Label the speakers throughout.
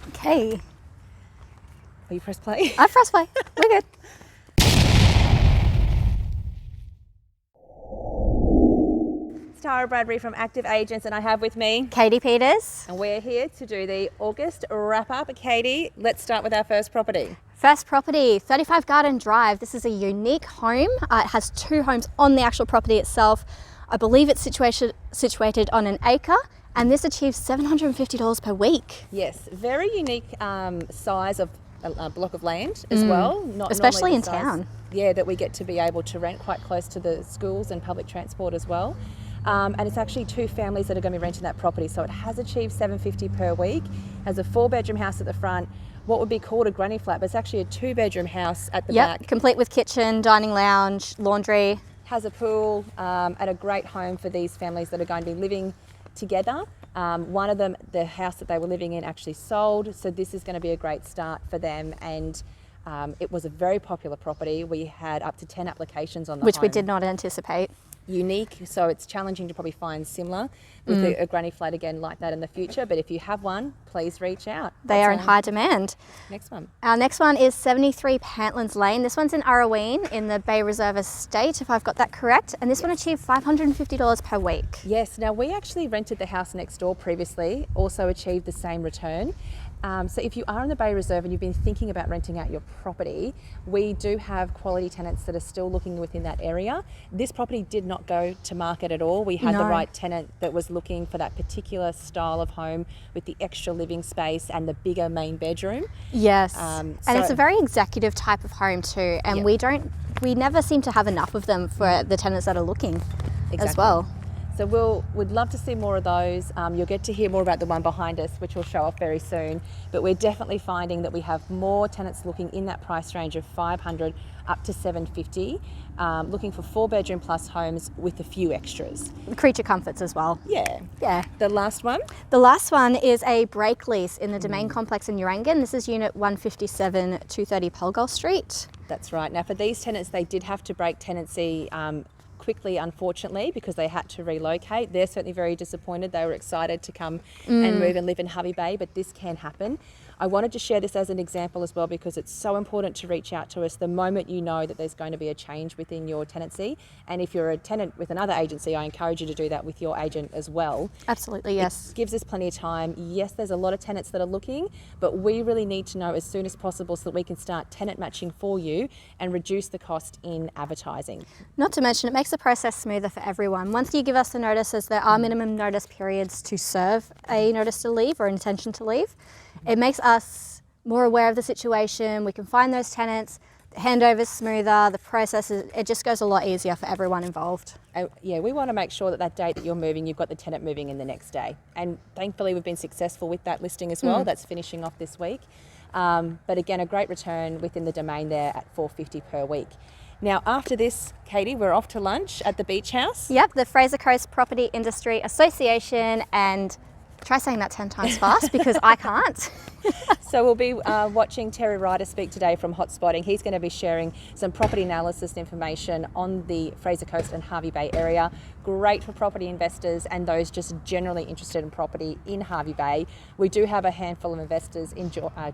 Speaker 1: Okay.
Speaker 2: Will you press play?
Speaker 1: I press play. We're good.
Speaker 2: It's Tara Bradbury from Active Agents, and I have with me
Speaker 1: Katie Peters.
Speaker 2: and we're here to do the August wrap up. Katie, let's start with our first property.
Speaker 1: First property, 35 Garden Drive. This is a unique home. It has 2 homes on the actual property itself. I believe it's situated on an acre, and this achieves $750 per week.
Speaker 2: Yes, very unique size of a block of land as well. Not
Speaker 1: Especially
Speaker 2: normally
Speaker 1: in
Speaker 2: the size,
Speaker 1: town.
Speaker 2: Yeah, that we get to be able to rent quite close to the schools and public transport as well. And it's actually 2 families that are going to be renting that property. So it has achieved $750 per week, has a 4-bedroom house at the front, what would be called a granny flat, but it's actually a 2-bedroom house at the back.
Speaker 1: Complete with kitchen, dining lounge, laundry.
Speaker 2: Has a pool and a great home for these families that are going to be living together. One of them, the house that they were living in actually sold, so this is going to be a great start for them. And it was a very popular property. We had up to 10 applications on the
Speaker 1: Which
Speaker 2: home.
Speaker 1: we did not anticipate.
Speaker 2: Unique, so it's challenging to probably find similar with a granny flat again like that in the future, but if you have one, please reach out.
Speaker 1: They are in high demand.
Speaker 2: Next one.
Speaker 1: Our next one is 73 Pantlands Lane. This one's in Aroween in the Bay Reserve Estate, if I've got that correct. And this one achieved $550 per week.
Speaker 2: Yes, now we actually rented the house next door previously, also achieved the same return. So if you are in the Bay Reserve and you've been thinking about renting out your property, we do have quality tenants that are still looking within that area. This property did not go to market at all. We had the right tenant that was looking for that particular style of home with the extra living space and the bigger main bedroom.
Speaker 1: Yes, and it's a very executive type of home too, and we never seem to have enough of them for the tenants that are looking as well.
Speaker 2: So we'd love to see more of those. You'll get to hear more about the one behind us, which will show off very soon. But we're definitely finding that we have more tenants looking in that price range of $500 up to $750, looking for 4-bedroom plus homes with a few extras.
Speaker 1: Creature comforts as well.
Speaker 2: Yeah. The last one?
Speaker 1: The last one is a break lease in the Domain Complex in Urangan. This is Unit 157, 230 Polgol Street.
Speaker 2: That's right. Now for these tenants, they did have to break tenancy quickly, unfortunately, because they had to relocate. They're certainly very disappointed. They were excited to come and move and live in Hervey Bay, but this can happen. I wanted to share this as an example as well because it's so important to reach out to us the moment you know that there's going to be a change within your tenancy. And if you're a tenant with another agency, I encourage you to do that with your agent as well.
Speaker 1: Absolutely, yes.
Speaker 2: It gives us plenty of time. Yes, there's a lot of tenants that are looking, but we really need to know as soon as possible so that we can start tenant matching for you and reduce the cost in advertising.
Speaker 1: Not to mention, it makes the process smoother for everyone. Once you give us the notices, there are minimum notice periods to serve a notice to leave or intention to leave. It makes us more aware of the situation. We can find those tenants, the handover's smoother, the process, it just goes a lot easier for everyone involved.
Speaker 2: Yeah, we want to make sure that day that you're moving, you've got the tenant moving in the next day. And thankfully we've been successful with that listing as well. That's finishing off this week. But again, a great return within the domain there at $450 per week. Now, after this, Katie, we're off to lunch at the Beach House.
Speaker 1: Yep, the Fraser Coast Property Industry Association, and try saying that 10 times fast because I can't.
Speaker 2: So we'll be watching Terry Ryder speak today from Hotspotting. He's going to be sharing some property analysis information on the Fraser Coast and Hervey Bay area. Great for property investors and those just generally interested in property in Hervey Bay. We do have a handful of investors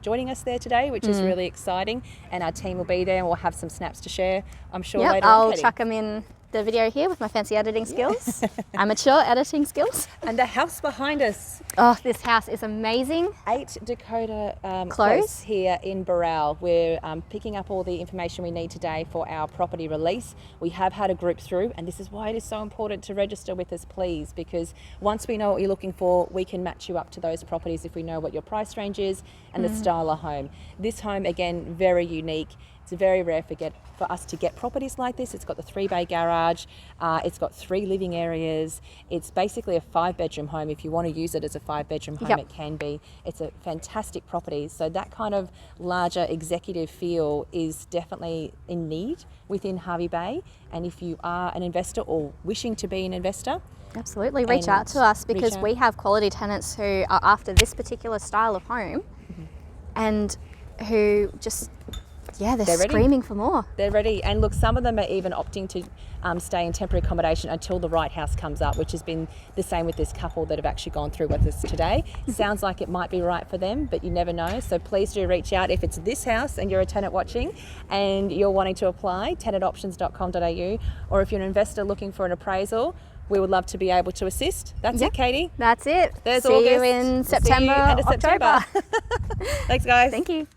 Speaker 2: joining us there today, which is really exciting. And our team will be there and we'll have some snaps to share, I'm sure, later on.
Speaker 1: I'll chuck them in the video here with my fancy editing skills, amateur editing skills.
Speaker 2: And the house behind us.
Speaker 1: Oh, this house is amazing.
Speaker 2: 8 Dakota
Speaker 1: Close
Speaker 2: here in Burrell. We're picking up all the information we need today for our property release. We have had a group through, and this is why it is so important to register with us, please, because once we know what you're looking for, we can match you up to those properties if we know what your price range is and the style of home. This home, again, very unique. It's very rare for us to get properties like this. It's got the 3-bay garage, it's got 3 living areas. It's basically a 5-bedroom home. If you want to use it as a 5-bedroom home, it can be. It's a fantastic property. So that kind of larger executive feel is definitely in need within Hervey Bay. And if you are an investor or wishing to be an investor,
Speaker 1: absolutely reach out to us because we have quality tenants who are after this particular style of home and who just Yeah, they're
Speaker 2: ready.
Speaker 1: screaming for more.
Speaker 2: They're ready. And look, some of them are even opting to stay in temporary accommodation until the right house comes up, which has been the same with this couple that have actually gone through with us today. Sounds like it might be right for them, but you never know. So please do reach out if it's this house and you're a tenant watching and you're wanting to apply, tenantoptions.com.au, or if you're an investor looking for an appraisal, we would love to be able to assist. That's it, Katie.
Speaker 1: That's it.
Speaker 2: There's
Speaker 1: See
Speaker 2: August.
Speaker 1: you in
Speaker 2: We'll
Speaker 1: September,
Speaker 2: see you end of
Speaker 1: October.
Speaker 2: September. Thanks, guys.
Speaker 1: Thank you.